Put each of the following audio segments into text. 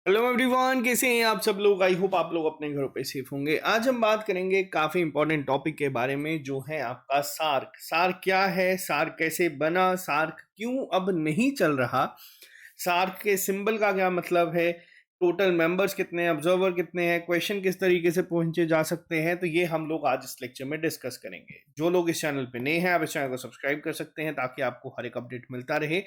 Hello everyone, कैसे हैं आप सब लोग। आई होप आप लोग अपने घरों पे सेफ होंगे। आज हम बात करेंगे काफी इंपॉर्टेंट टॉपिक के बारे में, जो है आपका सार्क। सार्क क्या है, सार्क कैसे बना, सार्क क्यों अब नहीं चल रहा, सार्क के सिंबल का क्या मतलब है, टोटल मेंबर्स कितने हैं, ऑब्जर्वर कितने हैं, क्वेश्चन किस तरीके से पहुंचे जा सकते हैं। तो ये हम लोग आज इस लेक्चर में डिस्कस करेंगे। जो लोग इस चैनल पे नए हैं, आप इस चैनल को सब्सक्राइब कर सकते हैं ताकि आपको हर एक अपडेट मिलता रहे।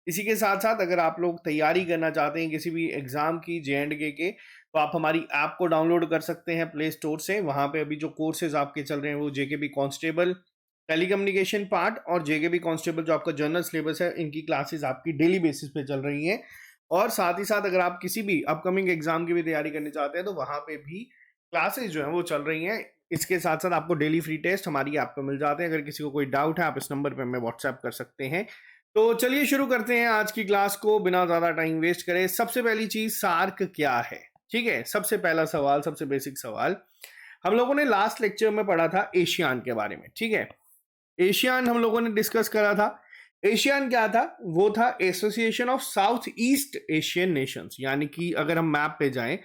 इसी के साथ साथ अगर आप लोग तैयारी करना चाहते हैं किसी भी एग्जाम की J&K के, तो आप हमारी ऐप को डाउनलोड कर सकते हैं प्ले स्टोर से। वहां पे अभी जो कोर्सेज आपके चल रहे हैं वो JKB कांस्टेबल टेलीकम्युनिकेशन पार्ट और JKB कांस्टेबल जो आपका जनरल सिलेबस है, इनकी क्लासेस आपकी डेली बेसिस पे चल रही हैं। और साथ ही साथ अगर आप किसी भी अपकमिंग एग्जाम की भी तैयारी करनी चाहते हैं तो वहां पे भी क्लासेस जो है वो चल रही हैं। इसके साथ साथ आपको डेली फ्री टेस्ट हमारी ऐप पे मिल जाते हैं। अगर किसी को कोई डाउट है आप इस नंबर पे हमें व्हाट्सएप कर सकते हैं। तो चलिए शुरू करते हैं आज की क्लास को बिना ज्यादा टाइम वेस्ट करे। सबसे पहली चीज, सार्क क्या है। ठीक है, सबसे पहला सवाल, सबसे बेसिक सवाल, हम लोगों ने लास्ट लेक्चर में पढ़ा था एशियान के बारे में। ठीक है, एशियान हम लोगों ने डिस्कस करा था। एशियान क्या था, वो था association of south east Asian Nations. यानी कि अगर हम मैप पे जाएं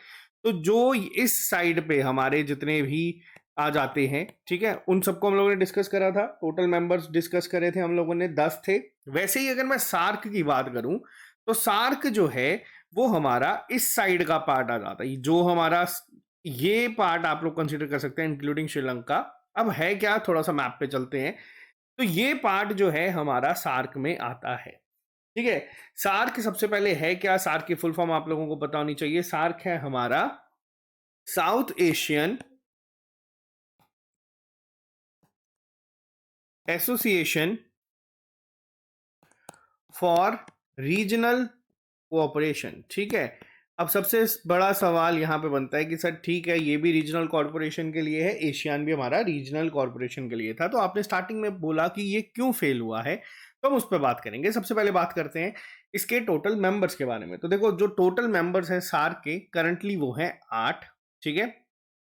तो जो इस साइड पे हमारे जितने भी आ जाते हैं, ठीक है, उन सबको हम लोगों ने डिस्कस करा था। टोटल मेंबर्स डिस्कस करे थे हम लोगों ने, 10 थे। वैसे ही अगर मैं सार्क की बात करूं तो सार्क जो है वो हमारा इस साइड का पार्ट आ जाता है। जो हमारा ये पार्ट आप लोग कंसिडर कर सकते हैं इंक्लूडिंग श्रीलंका। अब है क्या, थोड़ा सा मैप पे चलते हैं। तो ये पार्ट जो है हमारा सार्क में आता है। ठीक है, सार्क सबसे पहले है क्या, सार्क की फुल फॉर्म आप लोगों को पता होनी चाहिए। सार्क है हमारा south Asian association for regional cooperation. ठीक है, अब सबसे बड़ा सवाल यहां पे बनता है कि सर ठीक है, ये भी रीजनल कॉर्पोरेशन के लिए है, एशियान भी हमारा रीजनल कॉर्पोरेशन के लिए था। तो आपने स्टार्टिंग में बोला कि ये क्यों फेल हुआ है, तो हम उस पर बात करेंगे। सबसे पहले बात करते हैं इसके टोटल मेंबर्स के बारे में। तो देखो, जो टोटल मेंबर्स हैं सार्क के करंटली वो है 8। ठीक है,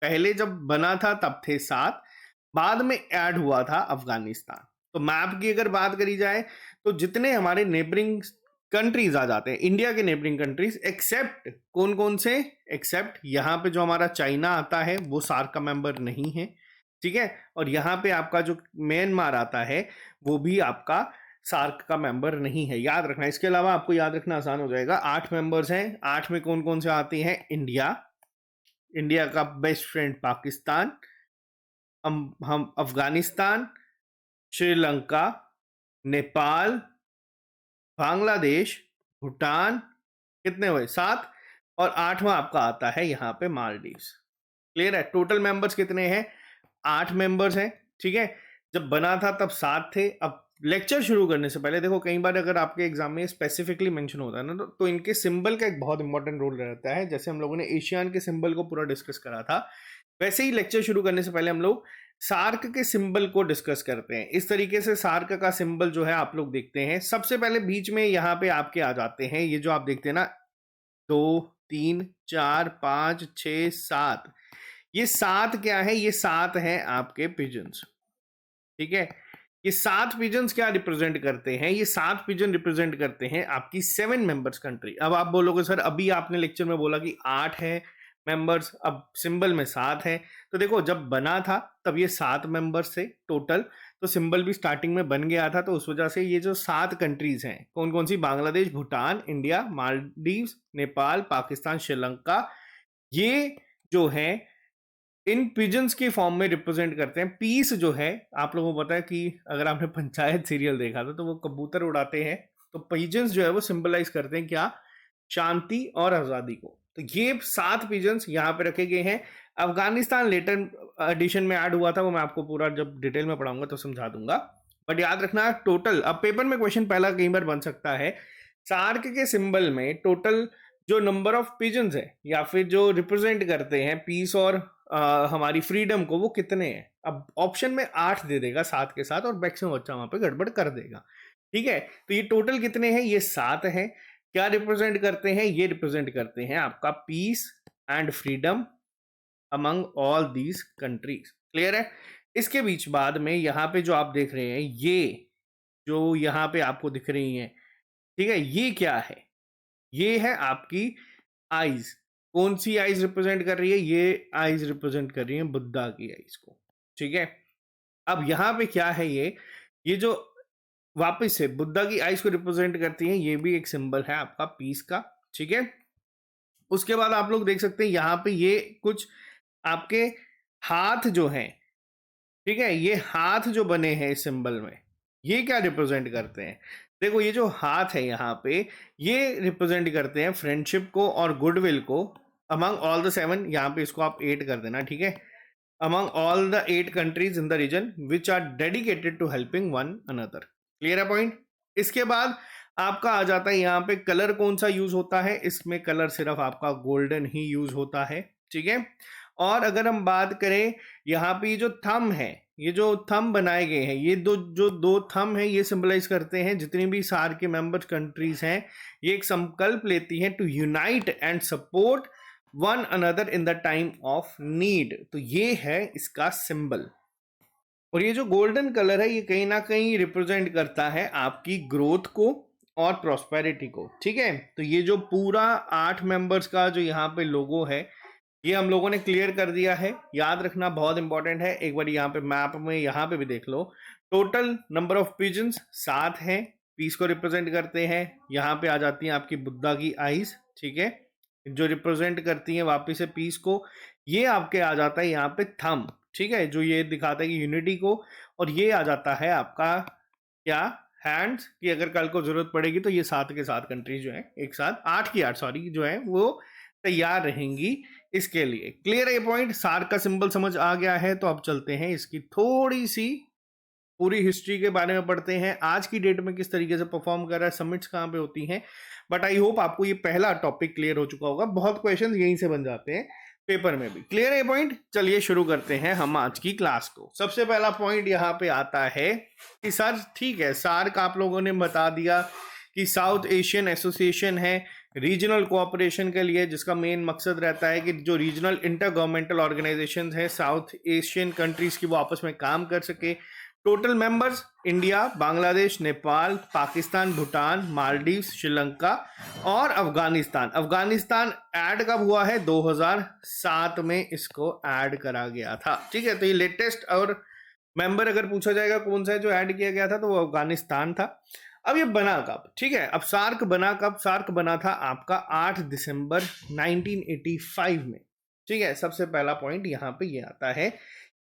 पहले जब बना था तब थे 7, बाद में ऐड हुआ था अफगानिस्तान। तो मैप की अगर बात करी जाए तो जितने हमारे नेबरिंग कंट्रीज आ जाते हैं, इंडिया के नेबरिंग कंट्रीज, एक्सेप्ट कौन कौन से, एक्सेप्ट यहाँ पे जो हमारा चाइना आता है वो सार्क का मेंबर नहीं है। ठीक है, और यहाँ पे आपका जो म्यांमार आता है वो भी आपका सार्क का मेंबर नहीं है, याद रखना। इसके अलावा आपको याद रखना आसान हो जाएगा। 8 मेंबर्स हैं, 8 में कौन कौन से आते हैं, इंडिया, इंडिया का बेस्ट फ्रेंड पाकिस्तान, हम अफगानिस्तान, श्रीलंका, नेपाल, बांग्लादेश, भूटान, कितने हुए, 7। और 8वां आपका आता है यहाँ पे मालदीव्स। क्लियर है, टोटल मेंबर्स कितने हैं, 8 मेंबर्स हैं। ठीक है, जब बना था तब 7 थे। अब लेक्चर शुरू करने से पहले देखो, कई बार अगर आपके एग्जाम में स्पेसिफिकली मेंशन होता है ना, तो इनके सिंबल का एक बहुत इंपॉर्टेंट रोल रहता है। जैसे हम लोगों ने एशियान के सिंबल को पूरा डिस्कस करा था, वैसे ही लेक्चर शुरू करने से पहले हम लोग सार्क के सिंबल को डिस्कस करते हैं। इस तरीके से सार्क का सिंबल जो है आप लोग देखते हैं। सबसे पहले बीच में यहाँ पे आपके आ जाते हैं, ये जो आप देखते हैं ना, 2 3 4 5 6 7, ये 7 क्या है, ये 7 हैं आपके पिजन्स। ठीक है, ये 7 पिजन्स क्या रिप्रेजेंट करते हैं, ये 7 पिजन रिप्रेजेंट करते हैं आपकी 7 मेंबर्स कंट्री। अब आप बोलोगे सर अभी आपने लेक्चर में बोला कि 8 है मेंबर्स, अब सिंबल में 7 है। तो देखो, जब बना था तब ये 7 मेंबर्स थे टोटल, तो सिंबल भी स्टार्टिंग में बन गया था। तो उस वजह से ये जो 7 कंट्रीज हैं, कौन कौन सी, बांग्लादेश, भूटान, इंडिया, मालदीव्स, नेपाल, पाकिस्तान, श्रीलंका, ये जो है इन पिजन्स के फॉर्म में रिप्रेजेंट करते हैं। पीस जो है, आप लोगों को पता है कि अगर आपने पंचायत सीरियल देखा था तो वो कबूतर उड़ाते हैं, तो पिजन्स जो है वो सिंबलाइज करते हैं क्या, शांति और आजादी को। तो ये 7 पिजन्स यहाँ पे रखे गए हैं। अफगानिस्तान लेटर एडिशन में ऐड हुआ था, वो मैं आपको पूरा जब डिटेल में पढ़ाऊंगा तो समझा दूंगा। बट याद रखना टोटल, अब पेपर में क्वेश्चन पहला कई बार बन सकता है, सार्क के सिंबल में टोटल जो नंबर ऑफ पिजन्स है या फिर जो रिप्रेजेंट करते हैं पीस और हमारी फ्रीडम को, वो कितने हैं। अब ऑप्शन में 8 दे देगा 7 के साथ, और मैक्सिमम बच्चा वहां पे गड़बड़ कर देगा। ठीक है, तो ये टोटल कितने हैं, ये 7 हैं। क्या रिप्रेजेंट करते हैं, ये रिप्रेजेंट करते हैं आपका peace and freedom among all these countries. Clear है, इसके बीच बाद में यहाँ पे जो आप देख रहे हैं, ये जो यहाँ पे आपको दिख रही है, ठीक है, ये क्या है, ये है आपकी आइज। कौन सी आइज रिप्रेजेंट कर रही है? ये आइज रिप्रेजेंट कर रही है बुद्धा की आइज को, ठीक है। अब यहाँ पे क्या है, ये जो वापस से बुद्धा की आइज को रिप्रेजेंट करती है, ये भी एक सिंबल है आपका पीस का, ठीक है। उसके बाद आप लोग देख सकते हैं यहाँ पे ये कुछ आपके हाथ जो हैं, ठीक है, ये हाथ जो बने हैं इस सिंबल में, ये क्या रिप्रेजेंट करते हैं? देखो ये जो हाथ है यहाँ पे, ये रिप्रेजेंट करते हैं फ्रेंडशिप को और गुडविल को अमंग ऑल द 7, यहाँ पे इसको आप 8 कर देना, ठीक है, among all the 8 countries in the region which are dedicated to helping one another. Clear है पॉइंट? इसके बाद आपका आ जाता है यहाँ पे कलर कौन सा यूज होता है, इसमें कलर सिर्फ आपका गोल्डन ही यूज होता है, ठीक है। और अगर हम बात करें यहाँ पे जो थंब है, ये जो थंब बनाए गए हैं, ये दो थंब है, ये सिंबलाइज करते हैं जितनी भी सार के मेंबर कंट्रीज हैं, ये एक संकल्प लेती हैं to unite and support one another in the time of need. तो ये है इसका सिंबल। और ये जो गोल्डन कलर है, ये कहीं ना कहीं रिप्रेजेंट करता है आपकी ग्रोथ को और प्रॉस्पेरिटी को, ठीक है। तो ये जो पूरा 8 मेंबर्स का जो यहाँ पे लोगो है, ये हम लोगों ने क्लियर कर दिया है। याद रखना बहुत इंपॉर्टेंट है, एक बार यहाँ पे मैप में यहाँ पे भी देख लो। टोटल नंबर ऑफ पिजन्स 7 हैं, पीस को रिप्रेजेंट करते हैं। यहाँ पे आ जाती हैं आपकी बुद्धा की आईज, ठीक है, जो रिप्रेजेंट करती हैं वापिस से पीस को। ये आपके आ जाता है यहाँ पे थंब, ठीक है, जो ये दिखाता है कि यूनिटी को। और ये आ जाता है आपका क्या, हैंड्स, कि अगर कल को जरूरत पड़ेगी तो ये 7 के 7 कंट्रीज जो है एक साथ, 8 की 8 सॉरी जो है वो तैयार रहेंगी इसके लिए। क्लियर है ये पॉइंट? सार्क का सिंबल समझ आ गया है, तो अब चलते हैं इसकी थोड़ी सी पूरी हिस्ट्री के बारे में पढ़ते हैं, आज की डेट में किस तरीके से परफॉर्म कर रहा है, सबमिट्स कहाँ पे होती हैं। बट आई होप आपको ये पहला टॉपिक क्लियर हो चुका होगा, बहुत क्वेश्चंस यहीं से बन जाते हैं पेपर में भी। क्लियर है पॉइंट? चलिए शुरू करते हैं हम आज की क्लास को। सबसे पहला पॉइंट यहाँ पे आता है कि सर ठीक है, सार्क आप लोगों ने बता दिया कि साउथ एशियन एसोसिएशन है रीजनल कोऑपरेशन के लिए, जिसका मेन मकसद रहता है कि जो रीजनल इंटर गवर्नमेंटल ऑर्गेनाइजेशंस हैं साउथ एशियन कंट्रीज की, वो आपस में काम कर सके। Total members India, Bangladesh, Nepal, Pakistan, Bhutan, Maldives, Sri Lanka और अफगानिस्तान। अफगानिस्तान ऐड कब हुआ है? 2007 में इसको ऐड करा गया था, ठीक है। तो ये लेटेस्ट और मेंबर अगर पूछा जाएगा कौन सा है जो ऐड किया गया था, तो वो अफगानिस्तान था। अब ये बना कब? ठीक है, अब सार्क बना कब? सार्क बना था आपका 8 दिसंबर 1985 में, ठीक है। सबसे पहला पॉइंट यहाँ पे ये आता है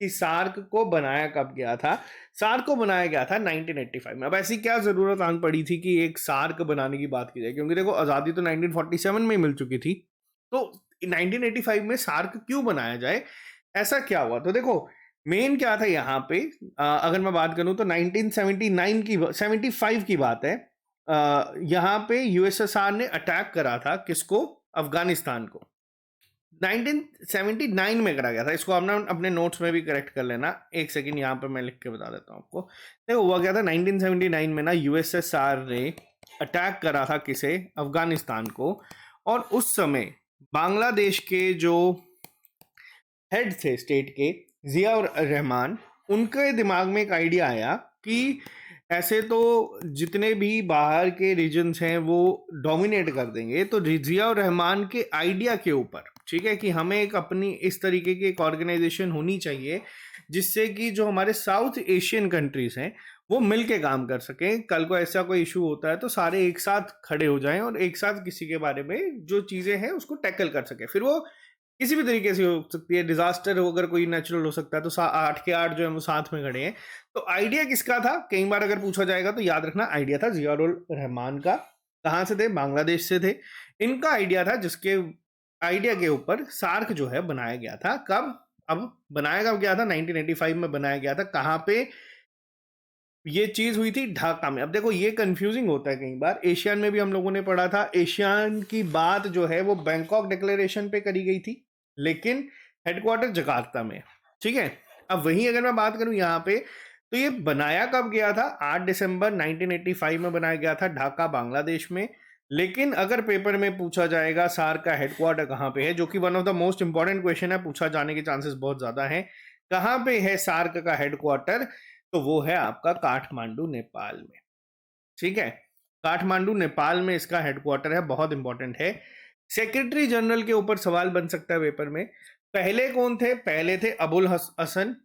कि सार्क को बनाया कब गया था? सार्क को बनाया गया था 1985 में। अब ऐसी क्या जरूरत आन पड़ी थी कि एक सार्क बनाने की बात की जाए? क्योंकि देखो आज़ादी तो 1947 में मिल चुकी थी, तो 1985 में सार्क क्यों बनाया जाए, ऐसा क्या हुआ? तो देखो मेन क्या था यहाँ पे, अगर मैं बात करूं तो 1979 की 75 की बात है। यहाँ पे यूएसएसआर ने अटैक करा था किसको? अफगानिस्तान को। 1979 में करा गया था। इसको अपना अपने नोट्स में भी करेक्ट कर लेना, एक सेकंड यहाँ पे मैं लिख के बता देता हूँ आपको। देखो हुआ क्या था 1979 में ना, यूएसएसआर ने अटैक करा था किसे? अफगानिस्तान को। और उस समय बांग्लादेश के जो हेड थे स्टेट के, जिया और रहमान, उनके दिमाग में एक आइडिया आया कि ऐसे तो जितने भी बाहर के रीजन्स हैं वो डोमिनेट कर देंगे, तो जिया और रहमान के आइडिया के ऊपर, ठीक है, कि हमें एक अपनी इस तरीके की एक ऑर्गेनाइजेशन होनी चाहिए जिससे कि जो हमारे साउथ एशियन कंट्रीज हैं वो मिल के काम कर सकें। कल को ऐसा कोई इशू होता है तो सारे एक साथ खड़े हो जाएं और एक साथ किसी के बारे में जो चीज़ें हैं उसको टैकल कर सके। फिर वो किसी भी तरीके से हो सकती है, डिजास्टर हो, अगर कोई नेचुरल हो सकता है, तो 8 के 8 जो है वो साथ में खड़े हैं। तो आइडिया किसका था? कई बार अगर पूछा जाएगा तो याद रखना आइडिया था जियाउर रहमान का। कहाँ से थे? बांग्लादेश से थे। इनका आइडिया था, जिसके आइडिया के ऊपर सार्क जो है बनाया गया था। कब? अब बनाया कब गया था? 1985 में बनाया गया था। कहाँ पे ये चीज हुई थी? ढाका में। अब देखो ये कंफ्यूजिंग होता है कई बार, एशियान में भी हम लोगों ने पढ़ा था, एशियान की बात जो है वो बैंकॉक डिक्लेरेशन पे करी गई थी, लेकिन हेडक्वार्टर जकार्ता में, ठीक है। अब वहीं अगर मैं बात करूं यहाँ पे, तो ये बनाया कब गया था? 8 दिसंबर 1985 में बनाया गया था, ढाका बांग्लादेश में। लेकिन अगर पेपर में पूछा जाएगा सार्क का हेडक्वार्टर कहाँ पे है, जो कि one of the most important question है, पूछा जाने के चांसेस बहुत ज्यादा हैं, कहाँ पे है सार्क का हेडक्वार्टर, तो वो है आपका काठमांडू नेपाल में, ठीक है। काठमांडू नेपाल में इसका हेडक्वार्टर है, बहुत इंपॉर्टेंट है। सेक्रेटरी जनरल के ऊपर सवाल बन सकता है पेपर में। पहले कौन थे? पहले थे अबुल हसन,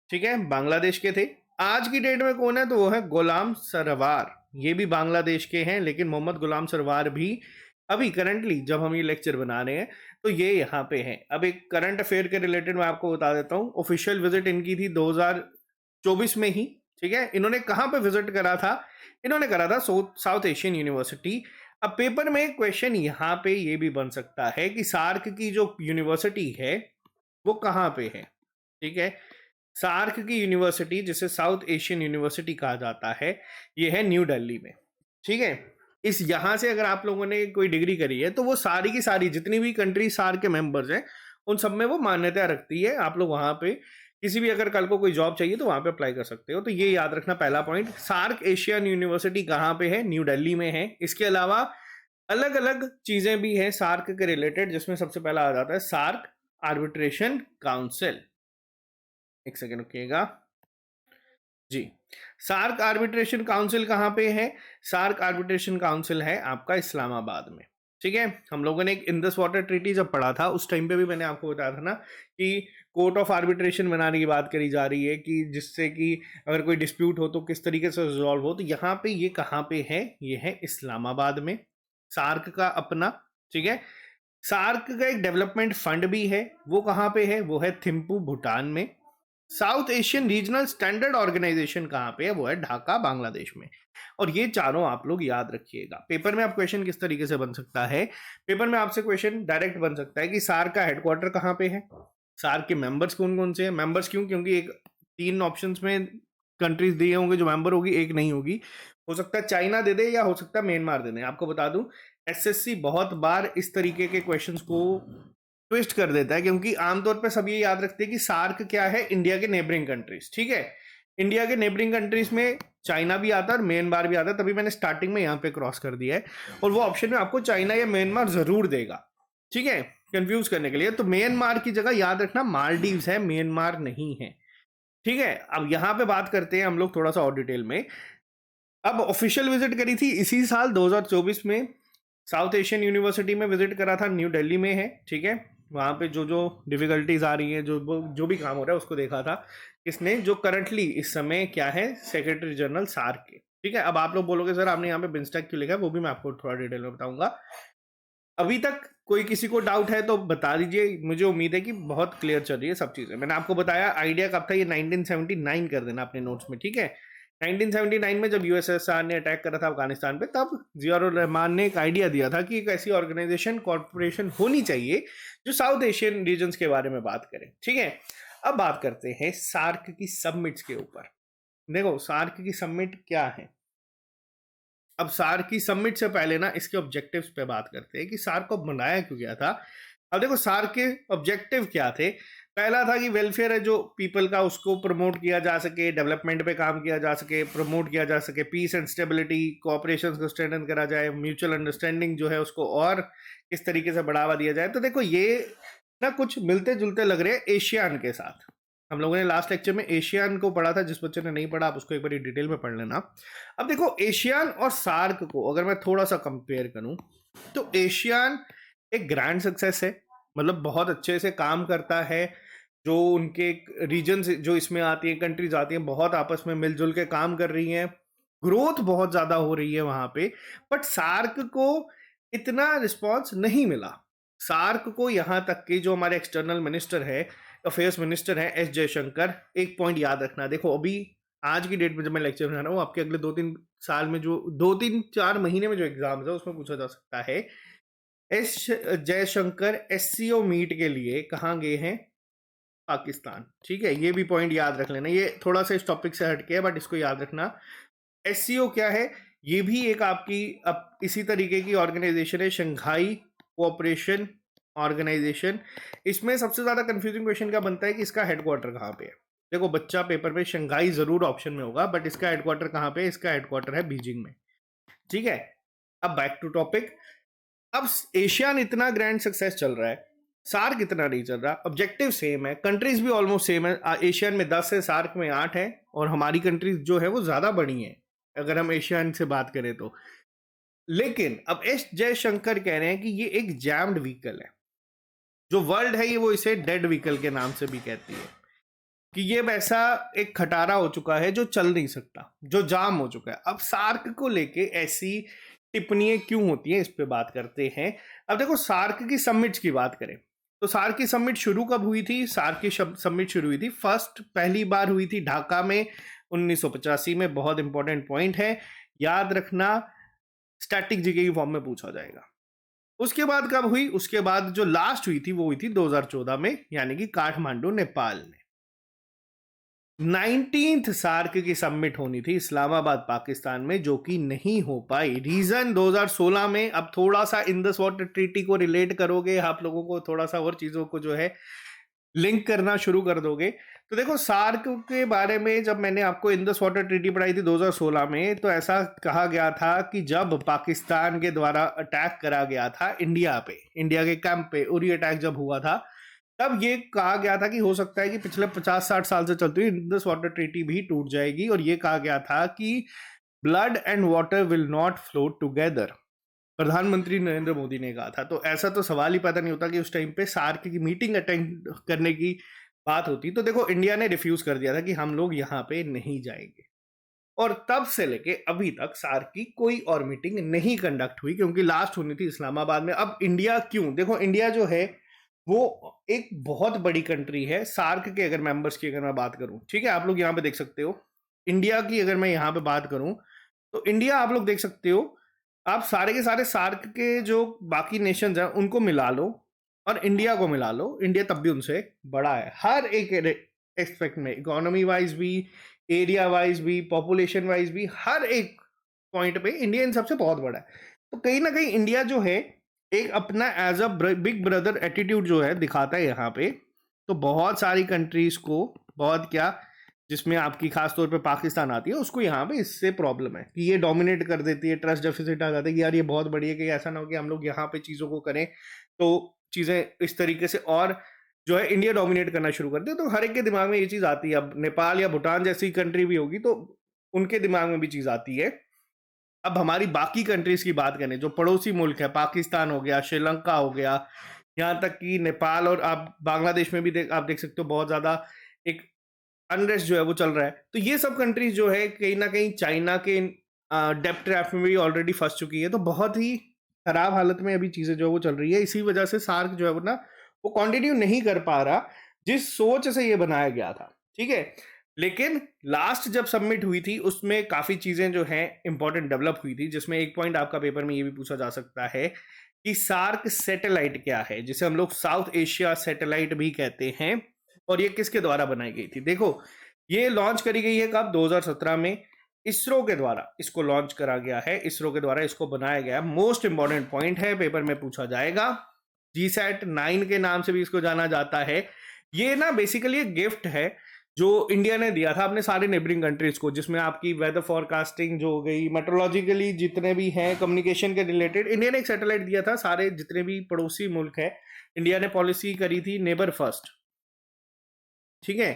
ठीक है, बांग्लादेश के थे। आज की डेट में कौन है? तो वो है गुलाम सरवार। ये भी बांग्लादेश के हैं, लेकिन मोहम्मद गुलाम सरवार भी अभी करंटली जब हम ये लेक्चर बना रहे हैं तो ये यहाँ पे हैं। अब एक करंट अफेयर के रिलेटेड मैं आपको बता देता हूँ। ऑफिशियल विजिट इनकी थी 2024 में ही, ठीक है। इन्होंने कहाँ पे विजिट करा था? इन्होंने करा था साउथ एशियन यूनिवर्सिटी। अब पेपर में क्वेश्चन यहाँ पे ये भी बन सकता है कि सार्क की जो यूनिवर्सिटी है वो कहाँ पे है, ठीक है। सार्क की यूनिवर्सिटी, जिसे साउथ एशियन यूनिवर्सिटी कहा जाता है, ये है न्यू दिल्ली में, ठीक है। इस यहाँ से अगर आप लोगों ने कोई डिग्री करी है तो वो सारी की सारी जितनी भी कंट्री सार्क के मेंबर्स हैं उन सब में वो मान्यता रखती है। आप लोग वहाँ पे किसी भी अगर कल को कोई जॉब चाहिए तो वहाँ पे अप्लाई कर सकते हो। तो ये याद रखना पहला पॉइंट। सार्क एशियन यूनिवर्सिटी कहाँ पे है? न्यू दिल्ली में है। इसके अलावा अलग अलग चीजें भी हैं सार्क के रिलेटेड, जिसमें सबसे पहला आ जाता है सार्क आर्बिट्रेशन काउंसिल। एक सेकेंड रुकिएगा जी। सार्क आर्बिट्रेशन काउंसिल कहाँ पे है? सार्क आर्बिट्रेशन काउंसिल है आपका इस्लामाबाद में, ठीक है। हम लोगों ने एक इंडस वाटर ट्रीटी जब पढ़ा था उस टाइम पे भी मैंने आपको बताया था ना कि कोर्ट ऑफ आर्बिट्रेशन बनाने की बात करी जा रही है कि जिससे कि अगर कोई डिस्प्यूट हो तो किस तरीके से रिजॉल्व हो। तो यहाँ पे ये कहाँ पे है? ये है इस्लामाबाद में, सार्क का अपना, ठीक है। सार्क का एक डेवलपमेंट फंड भी है, वो कहाँ पे है? वो है थिम्पू भूटान में। South Asian Regional Standard Organisation कहाँ पे है? वो है ढाका बांग्लादेश में। और ये चारों आप लोग याद रखिएगा। पेपर में आप क्वेश्चन किस तरीके से बन सकता है? पेपर में आपसे क्वेश्चन डायरेक्ट बन सकता है कि सार्क का हेडक्वार्टर कहाँ पे है, सार्क के मेंबर्स कौन कौन से हैं। मेंबर्स क्यों? क्योंकि एक 3 ऑप्शंस में कंट्रीज दिए होंगे जो मेंबर होगी, एक नहीं होगी। हो सकता है चाइना दे दे या हो सकता है म्यांमार दे दे। आपको बता दूं एसएससी बहुत बार इस तरीके के क्वेश्चंस को ट्विस्ट कर देता है, क्योंकि आमतौर पर सब ये याद रखते हैं कि सार्क क्या है? इंडिया के नेबरिंग कंट्रीज, ठीक है। इंडिया के नेबरिंग कंट्रीज में चाइना भी आता है और म्यांमार भी आता है, तभी मैंने स्टार्टिंग में यहाँ पे क्रॉस कर दिया है। और वो ऑप्शन में आपको चाइना या म्यांमार जरूर देगा, ठीक है, कंफ्यूज करने के लिए। तो म्यांमार की जगह याद रखना मालदीव्स है, म्यांमार नहीं है, ठीक है। अब यहाँ पे बात करते हैं हम लोग थोड़ा सा और डिटेल में। अब ऑफिशियल विजिट करी थी इसी साल 2024 में, साउथ एशियन यूनिवर्सिटी में विजिट करा था, न्यू दिल्ली में है, ठीक है। वहाँ पे जो जो डिफिकल्टीज आ रही हैं, जो भी काम हो रहा है उसको देखा था किसने? जो करंटली इस समय क्या है? सेक्रेटरी जनरल सार्क के, ठीक है। अब आप लोग बोलोगे सर आपने यहाँ पे बिंस्टेक क्यों लिखा है? वो भी मैं आपको थोड़ा डिटेल में बताऊंगा। अभी तक कोई किसी को डाउट है तो बता दीजिए। मुझे उम्मीद है कि बहुत क्लियर चल रही है सब चीज़ें। मैंने आपको बताया आइडिया कब था, ये 1979 कर देना अपने नोट्स में, ठीक है। 1979 में जब यूएसएसआर ने अटैक करा था अफगानिस्तान पे, तब जियाउर रहमान ने एक आइडिया दिया था कि एक ऐसी ऑर्गेनाइजेशन कॉर्पोरेशन होनी चाहिए जो साउथ एशियन रीजन्स के बारे में बात करे, ठीक है। अब बात करते हैं सार्क की सबमिट्स के ऊपर। देखो सार्क की सबमिट क्या है। अब सार्क की सबमिट से पहले ना इसके ऑब्जेक्टिव्स पे बात करते हैं कि सार्क को बनाया क्यों गया था। अब देखो सार्क के ऑब्जेक्टिव क्या थे। पहला था कि वेलफेयर है जो पीपल का उसको प्रमोट किया जा सके, डेवलपमेंट पे काम किया जा सके, प्रमोट किया जा सके, पीस एंड स्टेबिलिटी, कोऑपरेशन को स्ट्रेंथन करा जाए, म्यूचुअल अंडरस्टैंडिंग जो है उसको और किस तरीके से बढ़ावा दिया जाए। तो देखो ये ना कुछ मिलते जुलते लग रहे हैं एशियान के साथ। हम लोगों ने लास्ट लेक्चर में एशियान को पढ़ा था, जिस बच्चे ने नहीं पढ़ा आप उसको एक बार डिटेल में पढ़ लेना। अब देखो एशियान और सार्क को अगर मैं थोड़ा सा कंपेयर करूं तो एशियान एक ग्रैंड सक्सेस है, मतलब बहुत अच्छे से काम करता है। जो उनके रीजन जो इसमें आती हैं, कंट्रीज आती हैं, बहुत आपस में मिलजुल के काम कर रही हैं, ग्रोथ बहुत ज्यादा हो रही है वहां पे। बट सार्क को इतना रिस्पॉन्स नहीं मिला। सार्क को यहाँ तक कि जो हमारे एक्सटर्नल मिनिस्टर है, अफेयर्स मिनिस्टर है एस जयशंकर, एक पॉइंट याद रखना। देखो अभी आज की डेट में जब मैं लेक्चर बना रहा हूँ, आपके अगले 2-3 साल में जो 2-3-4 महीने में जो एग्जाम है उसमें पूछा जा सकता है। एस जयशंकर एससीओ मीट के लिए कहाँ गए हैं? पाकिस्तान, ठीक है। ये भी पॉइंट याद रख लेना, ये थोड़ा सा इस टॉपिक से हटके है बट इसको याद रखना। एससीओ क्या है? ये भी एक आपकी अब इसी तरीके की ऑर्गेनाइजेशन है, शंघाई कोऑपरेशन ऑर्गेनाइजेशन। इसमें सबसे ज्यादा कंफ्यूजिंग क्वेश्चन क्या बनता है कि इसका हेडक्वार्टर कहाँ पे है। देखो बच्चा पेपर पे शंघाई जरूर ऑप्शन में होगा, बट इसका हेडक्वार्टर कहाँ पे है? इसका हेडक्वार्टर है बीजिंग में, ठीक है। अब बैक टू टॉपिक। अब एशियान इतना ग्रैंड सक्सेस चल रहा है, सार्क इतना नहीं चल रहा। ऑब्जेक्टिव सेम है, कंट्रीज भी ऑलमोस्ट सेम है। एशियन में 10 है, सार्क में 8 है, और हमारी कंट्रीज जो है वो ज्यादा बड़ी हैं अगर हम एशियान से बात करें तो। लेकिन अब एस जयशंकर कह रहे हैं कि ये एक जैम्ड व्हीकल है। जो वर्ल्ड है ये वो इसे डेड व्हीकल के नाम से भी कहती है, कि ये वैसा एक खटारा हो चुका है जो चल नहीं सकता, जो जाम हो चुका है। अब सार्क को लेके ऐसी टिप्पणियां क्यों होती हैं, इस पे बात करते हैं। अब देखो, सार्क की समिट्स की बात करें तो सार्क की समिट शुरू कब हुई थी? सार्क की समिट शुरू हुई थी पहली बार हुई थी ढाका में 1985 में। बहुत इंपॉर्टेंट पॉइंट है, याद रखना, स्टैटिक जीके की फॉर्म में पूछा जाएगा। उसके बाद कब हुई? उसके बाद जो लास्ट हुई थी वो हुई थी 2014 में, यानी कि काठमांडू, नेपाल में। 19th सार्क की समिट होनी थी इस्लामाबाद पाकिस्तान में, जो कि नहीं हो पाई। रीजन 2016 में, अब थोड़ा सा इंडस वाटर ट्रीटी को रिलेट करोगे आप लोगों को, थोड़ा सा और चीजों को जो है लिंक करना शुरू कर दोगे। तो देखो, सार्क के बारे में जब मैंने आपको इंडस वाटर ट्रीटी पढ़ाई थी 2016 में, तो ऐसा कहा गया था कि जब पाकिस्तान के द्वारा अटैक करा गया था इंडिया पे, इंडिया के कैंप पे उरी अटैक जब हुआ था, तब ये कहा गया था कि हो सकता है कि पिछले 50-60 साल से चलती हुई इंडस वाटर ट्रीटी भी टूट जाएगी। और ये कहा गया था कि blood and water will not flow together, प्रधानमंत्री नरेंद्र मोदी ने कहा था। तो ऐसा तो सवाल ही पैदा नहीं होता कि उस टाइम पे सार्क की मीटिंग अटेंड करने की बात होती। तो देखो, इंडिया ने रिफ्यूज कर दिया था कि हम लोग यहाँ पे नहीं जाएंगे, और तब से लेके अभी तक सार्क की कोई और मीटिंग नहीं कंडक्ट हुई, क्योंकि लास्ट होनी थी इस्लामाबाद में। अब इंडिया क्यों? देखो, इंडिया जो है वो एक बहुत बड़ी कंट्री है। सार्क के अगर मेंबर्स की अगर मैं बात करूं, ठीक है, आप लोग यहाँ पे देख सकते हो। इंडिया की अगर मैं यहाँ पे बात करूं तो इंडिया, आप लोग देख सकते हो, आप सारे के सारे सार्क के जो बाकी नेशंस हैं उनको मिला लो और इंडिया को मिला लो, इंडिया तब भी उनसे बड़ा है हर एक एक्सपेक्ट में, इकोनॉमी वाइज भी, एरिया वाइज भी, पॉपुलेशन वाइज भी, हर एक पॉइंट पे इंडिया इन सबसे बहुत बड़ा है। तो कहीं ना कहीं इंडिया जो है एक अपना as a big brother attitude जो है दिखाता है यहाँ पे। तो बहुत सारी कंट्रीज को, बहुत क्या, जिसमें आपकी खास तौर पे पाकिस्तान आती है, उसको यहाँ पे इससे प्रॉब्लम है कि ये डोमिनेट कर देती है, ट्रस्ट डेफिसिट आ जाता है कि यार ये बहुत बड़ी है, कि ऐसा ना हो कि हम लोग यहाँ पे चीज़ों को करें तो चीज़ें इस तरीके से और जो है इंडिया डोमिनेट करना शुरू कर दे। तो हर एक के दिमाग में ये चीज़ आती है। अब नेपाल या भूटान जैसी कंट्री भी होगी तो उनके दिमाग में भी चीज़ आती है। अब हमारी बाकी कंट्रीज की बात करें, जो पड़ोसी मुल्क है, पाकिस्तान हो गया, श्रीलंका हो गया, यहाँ तक कि नेपाल, और आप बांग्लादेश में भी आप देख सकते हो बहुत ज़्यादा एक अनरेस्ट जो है वो चल रहा है। तो ये सब कंट्रीज जो है कहीं ना कहीं चाइना के डेप्ट ट्रैप में भी ऑलरेडी फंस चुकी है। तो बहुत ही खराब हालत में अभी चीज़ें जो है वो चल रही है। इसी वजह से सार्क जो है वो ना, वो कंटिन्यू नहीं कर पा रहा जिस सोच से ये बनाया गया था, ठीक है। लेकिन लास्ट जब सबमिट हुई थी उसमें काफ़ी चीज़ें जो हैं इंपॉर्टेंट डेवलप हुई थी, जिसमें एक पॉइंट आपका पेपर में ये भी पूछा जा सकता है कि सार्क सैटेलाइट क्या है, जिसे हम लोग साउथ एशिया सैटेलाइट भी कहते हैं, और ये किसके द्वारा बनाई गई थी। देखो, ये लॉन्च करी गई है कब? 2017 में इसरो के द्वारा इसको लॉन्च करा गया है, इसरो के द्वारा इसको बनाया गया। मोस्ट इंपॉर्टेंट पॉइंट है, पेपर में पूछा जाएगा। GSAT-9 के नाम से भी इसको जाना जाता है। ये ना बेसिकली एक गिफ्ट है जो इंडिया ने दिया था अपने सारे नेबरिंग कंट्रीज को, जिसमें आपकी वेदर फॉरकास्टिंग जो हो गई, मेट्रोलॉजिकली जितने भी हैं, कम्युनिकेशन के रिलेटेड, इंडिया ने एक सैटेलाइट दिया था। सारे जितने भी पड़ोसी मुल्क है, इंडिया ने पॉलिसी करी थी नेबर फर्स्ट, ठीक है।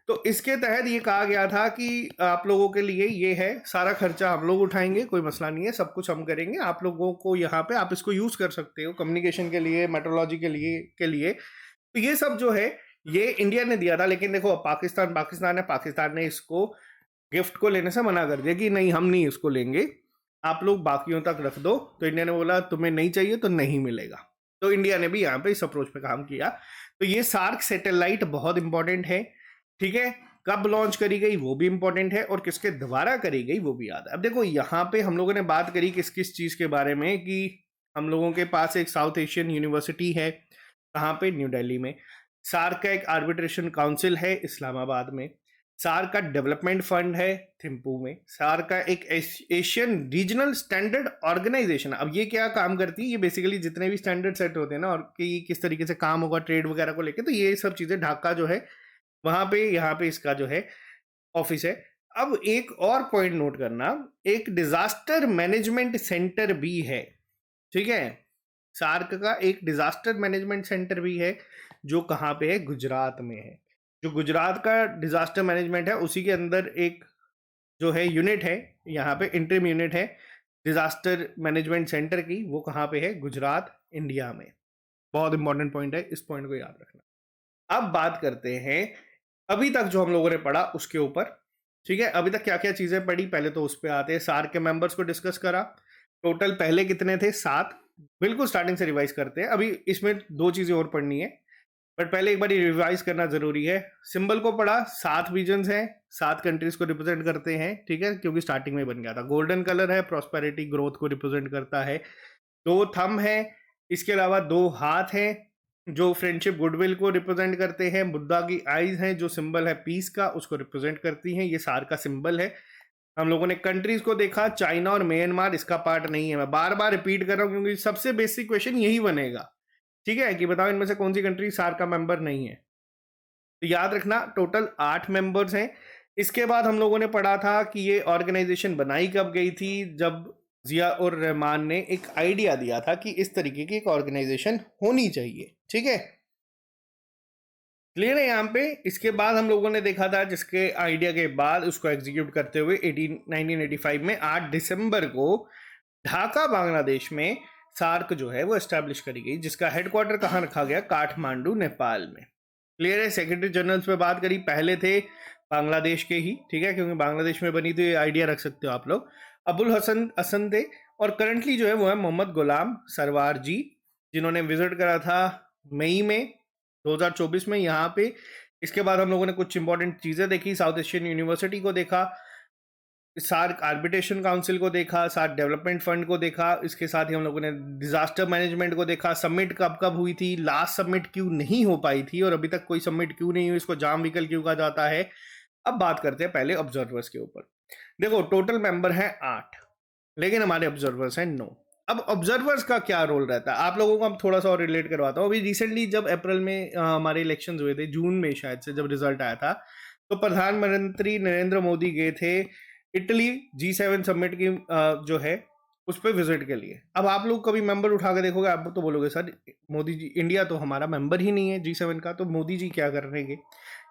तो इसके तहत ये कहा गया था कि आप लोगों के लिए ये है, सारा खर्चा हम लोग उठाएंगे, कोई मसला नहीं है, सब कुछ हम करेंगे, आप लोगों को यहाँ पे आप इसको यूज कर सकते हो कम्युनिकेशन के लिए, मेट्रोलॉजी के लिए। तो ये सब जो है ये इंडिया ने दिया था। लेकिन देखो, पाकिस्तान है, पाकिस्तान ने इसको गिफ्ट को लेने से मना कर दिया कि नहीं, हम नहीं इसको लेंगे, आप लोग बाकियों तक रख दो। तो इंडिया ने बोला तुम्हें नहीं चाहिए तो नहीं मिलेगा। तो इंडिया ने भी यहाँ पे इस अप्रोच पे काम किया। तो ये सार्क सैटेलाइट बहुत इंपॉर्टेंट है, ठीक है। कब लॉन्च करी गई वो भी इंपॉर्टेंट है, और किसके द्वारा करी गई वो भी याद है। अब देखो, यहाँ पे हम लोगों ने बात करी किस किस चीज के बारे में, कि हम लोगों के पास एक साउथ एशियन यूनिवर्सिटी है, कहाँ पे? न्यू दिल्ली में। सार्क का एक आर्बिट्रेशन काउंसिल है इस्लामाबाद में। सार्क का डेवलपमेंट फंड है थिम्पू में। सार्क का एक एशियन रीजनल स्टैंडर्ड ऑर्गेनाइजेशन। अब ये क्या काम करती है? ये बेसिकली जितने भी स्टैंडर्ड सेट होते हैं ना, और कि किस तरीके से काम होगा ट्रेड वगैरह को लेकर, तो ये सब चीजें ढाका जो है वहां पे, यहाँ पे इसका जो है ऑफिस है। अब एक और पॉइंट नोट करना, एक डिजास्टर मैनेजमेंट सेंटर भी है, ठीक है। सार्क का एक डिजास्टर मैनेजमेंट सेंटर भी है, जो कहाँ पे है? गुजरात में है। जो गुजरात का डिजास्टर मैनेजमेंट है उसी के अंदर एक जो है यूनिट है, यहाँ पे इंटरिम यूनिट है, डिजास्टर मैनेजमेंट सेंटर की, वो कहाँ पे है? गुजरात, इंडिया में। बहुत इंपॉर्टेंट पॉइंट है, इस पॉइंट को याद रखना। अब बात करते हैं अभी तक जो हम लोगों ने पढ़ा उसके ऊपर। ठीक है, अभी तक क्या क्या चीजें पढ़ी, पहले तो उस पर आते हैं। सार्क के मेंबर्स को डिस्कस करा, टोटल पहले कितने थे? 7। बिल्कुल स्टार्टिंग से रिवाइज करते हैं, अभी इसमें 2 चीजें और पढ़नी है, बट पहले एक बार रिवाइज करना जरूरी है। सिंबल को पढ़ा, 7 रीजन्स हैं, 7 कंट्रीज को रिप्रेजेंट करते हैं। ठीक है, क्योंकि स्टार्टिंग में बन गया था। गोल्डन कलर है, प्रॉस्पेरिटी ग्रोथ को रिप्रेजेंट करता है। 2 थंब है, इसके अलावा 2 हाथ हैं जो फ्रेंडशिप गुडविल को रिप्रेजेंट करते हैं। बुद्धा की आईज हैं जो सिंबल है पीस का, उसको रिप्रेजेंट करती हैं। ये सार का सिंबल है। हम लोगों ने कंट्रीज को देखा, चाइना और म्यांमार इसका पार्ट नहीं है। मैं बार बार रिपीट कर रहा हूं क्योंकि सबसे बेसिक क्वेश्चन यही बनेगा। ठीक है, कि बताओ इनमें से कौन सी कंट्री सार का मेंबर नहीं है। तो याद रखना टोटल 8 मेंबर्स हैं। इसके बाद हम लोगों ने पढ़ा था कि ये ऑर्गेनाइजेशन बनाई कब गई थी, जब जिया और रहमान ने एक आइडिया दिया था कि इस तरीके की एक ऑर्गेनाइजेशन होनी चाहिए। ठीक है, क्लियर है यहाँ पे। इसके बाद हम लोगों ने देखा था, जिसके आइडिया के बाद उसको एग्जीक्यूट करते हुए 1985 में 8 दिसंबर को ढाका बांग्लादेश में सार्क जो है वो एस्टैब्लिश करी गई, जिसका हेडक्वार्टर कहाँ रखा गया? काठमांडू, नेपाल में। क्लियर है। सेक्रेटरी जनरल्स पे बात करी, पहले थे बांग्लादेश के ही। ठीक है, क्योंकि बांग्लादेश में बनी तो ये आइडिया रख सकते हो आप लोग। अबुल हसन हसन थे, और करंटली जो है वो है मोहम्मद गुलाम सरवार जी, जिन्होंने विजिट करा था मई में 2024 में यहाँ पे। इसके बाद हम लोगों ने कुछ इंपॉर्टेंट चीजें देखी, साउथ एशियन यूनिवर्सिटी को देखा, सार्क आर्बिट्रेशन काउंसिल को देखा, सार्क डेवलपमेंट फंड को देखा। इसके साथ ही हम लोगों ने डिजास्टर मैनेजमेंट को देखा। सबमिट कब कब हुई थी, लास्ट सबमिट क्यों नहीं हो पाई थी, और अभी तक कोई सबमिट क्यों नहीं हुई, इसको जाम विकल क्यों कहा जाता है। अब बात करते हैं पहले ऑब्जर्वर्स के ऊपर। देखो टोटल मेंबर है 8, लेकिन हमारे ऑब्जर्वर्स हैं 9। अब ऑब्जर्वर्स का क्या रोल रहता है, आप लोगों को हम थोड़ा सा और रिलेट करवाता हूँ। अभी रिसेंटली जब अप्रैल में हमारे इलेक्शंस हुए थे, जून में शायद से जब रिजल्ट आया था, तो प्रधानमंत्री नरेंद्र मोदी गए थे इटली G7 समिट की जो है उस पर विजिट के लिए। अब आप लोग कभी मेंबर उठा के देखोगे, आप तो बोलोगे सर मोदी जी, इंडिया तो हमारा मेंबर ही नहीं है G7 का, तो मोदी जी क्या करेंगे।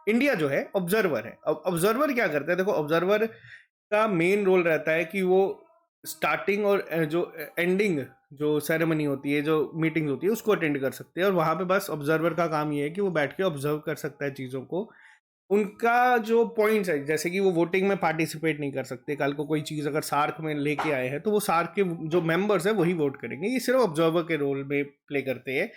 इंडिया जो है ऑब्जर्वर है। अब ऑब्जर्वर क्या करता है? देखो ऑब्जर्वर का मेन रोल रहता है कि वो स्टार्टिंग और जो एंडिंग जो सेरेमनी होती है, जो मीटिंग होती है, उसको अटेंड कर सकते हैं। और वहां पे बस ऑब्जर्वर का काम ये है कि वो बैठ के ऑब्जर्व कर सकता है चीज़ों को। उनका जो पॉइंट्स है, जैसे कि वो वोटिंग में पार्टिसिपेट नहीं कर सकते। कल को कोई चीज़ अगर सार्क में लेके आए हैं तो वो सार्क के जो मेंबर्स हैं वही वोट करेंगे। ये सिर्फ ऑब्जर्वर के रोल में प्ले करते हैं।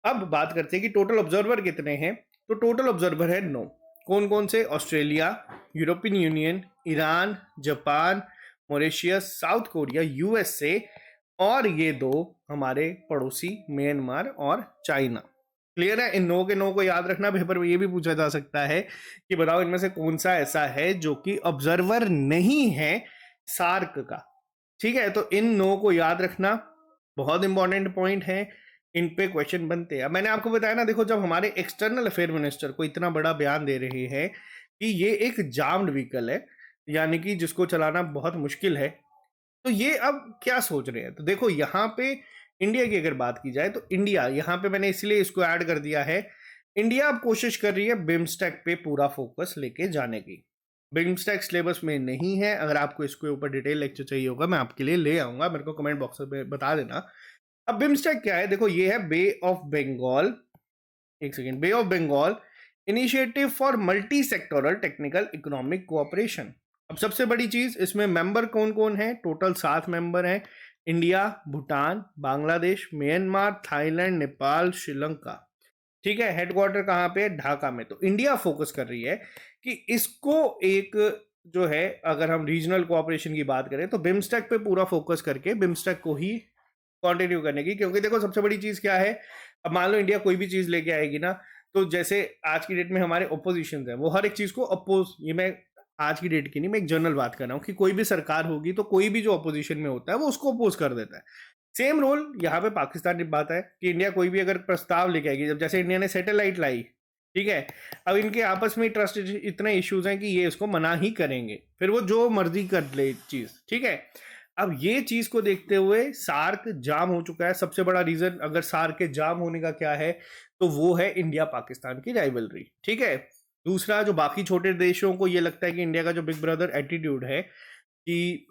अब बात करते हैं कि टोटल ऑब्जर्वर कितने हैं। तो टोटल ऑब्जर्वर है 9। कौन कौन से? Australia, European union, Iran, Japan, Mauritius, south Korea, USA, और ये 2 हमारे पड़ोसी म्यांमार और चाइना। क्लियर है। इन 9 के 9 को याद रखना। पेपर में ये भी पूछा जा सकता है कि बताओ इनमें से कौन सा ऐसा है जो कि ऑब्जर्वर नहीं है सार्क का। ठीक है, तो इन 9 को याद रखना बहुत इंपॉर्टेंट पॉइंट है। इन पे क्वेश्चन बनते हैं। मैंने आपको बताया ना, देखो जब हमारे एक्सटर्नल अफेयर मिनिस्टर को इतना बड़ा बयान दे रहे हैं कि ये एक जाम्ड व्हीकल है, यानी कि जिसको चलाना बहुत मुश्किल है, तो ये अब क्या सोच रहे हैं। तो देखो यहाँ पे इंडिया की अगर बात की जाए तो इंडिया यहाँ पे मैंने इसलिए इसको ऐड कर दिया है। इंडिया अब कोशिश कर रही है बिम्स्टेक पे पूरा फोकस लेके जाने की। बिम्स्टेक सिलेबस में नहीं है। अगर आपको इसके ऊपर डिटेल लेक्चर चाहिए होगा मैं आपके लिए ले आऊंगा, मेरे को कमेंट बॉक्स में बता देना। अब बिम्स्टेक क्या है? देखो ये है बे ऑफ बंगाल, एक second, Bay of Bengal Initiative for Multi Sectoral Technical Economic Cooperation. अब सबसे बड़ी चीज, इसमें मेंबर कौन कौन है? टोटल 7 मेंबर हैं। India, Bhutan, Bangladesh, Myanmar, Thailand, Nepal, Sri Lanka. ठीक है, हेडक्वार्टर कहाँ पे? ढाका में। तो इंडिया फोकस कर रही है कि इसको एक जो है, अगर हम रीजनल कोऑपरेशन की बात करें तो बिम्स्टेक पे पूरा फोकस करके बिम्स्टेक को ही कंटिन्यू करने की। क्योंकि देखो सबसे बड़ी चीज क्या है, अब मान लो इंडिया कोई भी चीज लेके आएगी ना, तो जैसे आज की डेट में हमारे ओपोजिशन है वो हर एक चीज को अपोज, ये मैं आज की डेट की नहीं, मैं एक जनरल बात कर रहा हूँ कि कोई भी सरकार होगी तो कोई भी जो अपोजिशन में होता है वो उसको अपोज कर देता है। सेम रोल यहाँ पे पाकिस्तान की बात है कि इंडिया कोई भी अगर प्रस्ताव लेके आएगी, जब जैसे इंडिया ने सैटेलाइट लाई, ठीक है, अब इनके आपस में ट्रस्ट इतने इश्यूज हैं कि ये इसको मना ही करेंगे, फिर वो जो मर्जी कर ले चीज। ठीक है, अब ये चीज को देखते हुए सार्क जाम हो चुका है। सबसे बड़ा रीजन अगर सार्क के जाम होने का क्या है, तो वो है इंडिया पाकिस्तान की राइवलरी। ठीक है, दूसरा जो बाकी छोटे देशों को ये लगता है कि इंडिया का जो बिग ब्रदर एटीट्यूड है कि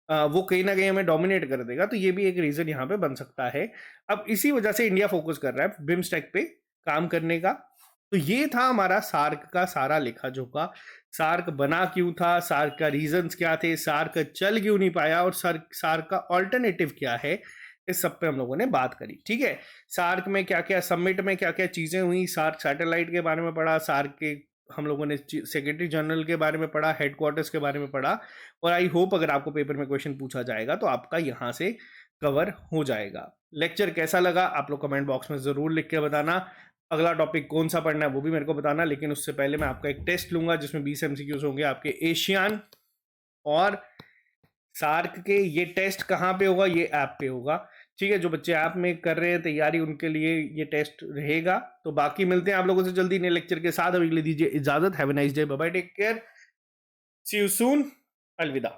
वो कहीं ना कहीं हमें डोमिनेट कर देगा, तो ये भी एक रीजन यहाँ पे बन सकता है। अब इसी वजह से इंडिया फोकस कर रहा है बिम्स्टेक पे काम करने का। तो ये था हमारा सार्क का सारा लेखा जोखा। सार्क बना क्यों था, सार्क का रीजंस क्या थे, सार्क चल क्यों नहीं पाया, और सार्क का ऑल्टरनेटिव क्या है, इस सब पे हम लोगों ने बात करी। ठीक है, सार्क में क्या क्या, समिट में क्या क्या चीजें हुई, सार्क सैटेलाइट के बारे में पढ़ा, सार्क के हम लोगों ने सेक्रेटरी जनरल के बारे में पढ़ा, हेडक्वार्टर्स के बारे में पढ़ा। और आई होप अगर आपको पेपर में क्वेश्चन पूछा जाएगा तो आपका यहाँ से कवर हो जाएगा। लेक्चर कैसा लगा आप लोग कमेंट बॉक्स में जरूर लिख के बताना। अगला टॉपिक कौन सा पढ़ना है वो भी मेरे को बताना, लेकिन उससे पहले मैं आपका एक टेस्ट लूंगा जिसमें 20 एमसीक्यूज होंगे आपके एशियान और सार्क के। ये टेस्ट कहाँ पे होगा, ये ऐप पे होगा। ठीक है, जो बच्चे ऐप में कर रहे हैं तैयारी उनके लिए ये टेस्ट रहेगा। तो बाकी मिलते हैं आप लोगों से जल्दी नए लेक्चर के साथ। अभी के लिए दीजिए इजाजत। Have a nice day, bye bye, take care, see you soon, अलविदा।